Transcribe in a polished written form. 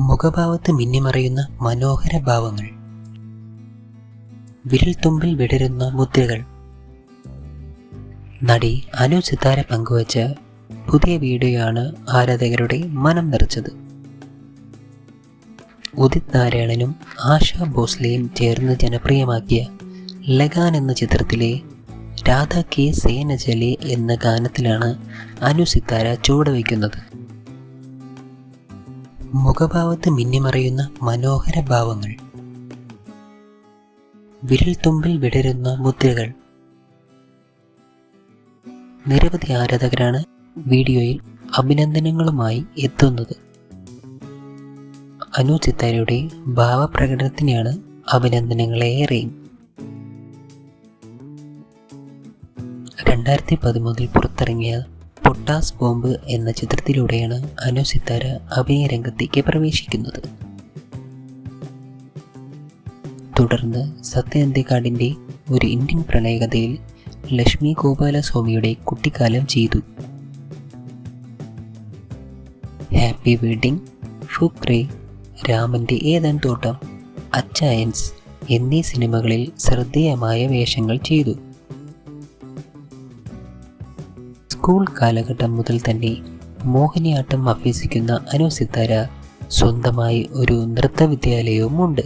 മുഖഭാവത്ത് മിന്നിമറയുന്ന മനോഹര ഭാവങ്ങൾ, വിരൽത്തുമ്പിൽ വിടരുന്ന മുദ്രകൾ. നടി അനു സിത്താര പങ്കുവച്ച പുതിയ വീഡിയോയാണ് ആരാധകരുടെ മനം നിറച്ചത്. ഉദിത് നാരായണനും ആശാ ഭോസ്ലെയും ചേർന്ന് ജനപ്രിയമാക്കിയ ലഗാൻ എന്ന ചിത്രത്തിലെ രാധ കെ സേനജലെ എന്ന ഗാനത്തിലാണ് അനു സിത്താര ചുവടുവയ്ക്കുന്നത്. മുഖഭാവത്ത് മിന്നിമറയുന്ന മനോഹര ഭാവങ്ങൾ, വിരൽത്തുമ്പിൽ വിടരുന്ന മുദ്രകൾ. നിരവധി ആരാധകരാണ് വീഡിയോയിൽ അഭിനന്ദനങ്ങളുമായി എത്തുന്നത്. അനു സിത്താരയുടെ ഭാവപ്രകടനത്തിനാണ് അഭിനന്ദനങ്ങളേറെയും. 2013 പുറത്തിറങ്ങിയ പൊട്ടാസ് ബോംബ് എന്ന ചിത്രത്തിലൂടെയാണ് അനു സിത്താര അഭിനയ രംഗത്തേക്ക് പ്രവേശിക്കുന്നത്. തുടർന്ന് സത്യനന്ദിക്കാടിൻ്റെ ഒരു ഇന്ത്യൻ പ്രണയകഥയിൽ ലക്ഷ്മി ഗോപാലസ്വാമിയുടെ കുട്ടിക്കാലം ചെയ്തു. ഹാപ്പി വെഡിങ്, ഫുക്രേ, രാമൻ്റെ ഏതൻ തോട്ടം, അച്ചായൻസ് എന്നീ സിനിമകളിൽ ശ്രദ്ധേയമായ വേഷങ്ങൾ ചെയ്തു. സ്കൂൾ കാലഘട്ടം മുതൽ തന്നെ മോഹിനിയാട്ടം അഭ്യസിക്കുന്ന അനു സിത്താര സ്വന്തമായി ഒരു നൃത്തവിദ്യാലയവും ഉണ്ട്.